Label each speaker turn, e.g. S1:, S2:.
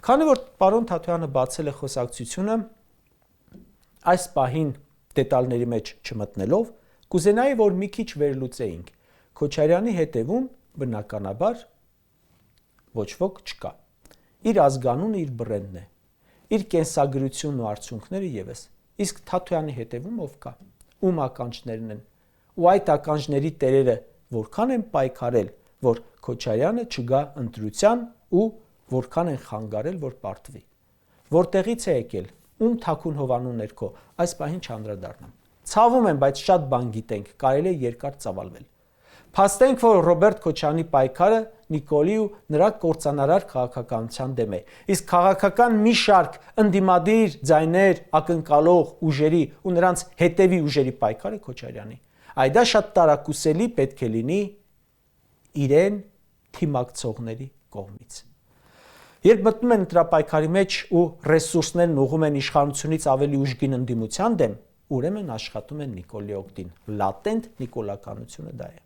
S1: Քանի որ պարոն Թաթոյանը բացել է խոսակցությունը, այս պահին դետալների մեջ չմտնելով, կուզենայի, որ մի քիչ վերլուծեինք։ Քոչարյանի հետևում բնականաբար ոչ ոք չկա։ Իր ազգանունը իր բրենդն է, իր կենսագրությունն ու արդյունքները ևս։ Իսկ Թաթոյանի հետևում ով կա, ում ականջներն են, ու այդ ականջների տերերը որքան են պայքարել, որ Քոչարյանը չգա ընտրության ու որքան են խանգարել, որ պարտվի։ Որտեղից է եկել, ում թաքուն հովանու ներքո, այս պահին չանդրադառնամ։ Ցավում եմ, բայց շատ բան գիտենք, կարելի է երկար ծավալվել։ Փաստենք, որ Ռոբերտ Քոչարյանի պայքարը Նիկոլի ու նրա կործանարար քաղաքականության դեմ է։ Իսկ քաղաքական մի շարք ընդդիմադիր ձայներ, ակնկալող ուժերի ու նրանց հետևի ուժերի պայքարը Քոչարյանի։ Այ դա շատ տարակուսելի պետք է լինի իրեն թիմակցողների կողմից։ Երբ մտնում են դրա պայքարի մեջ ու ռեսուրսներն ուղղում են իշխանությունից ավելի ուժգին ընդդիմության դեմ, ուրեմն աշխատում են Նիկոլի օգտին։ Լատենտ նիկոլականությունը դա է։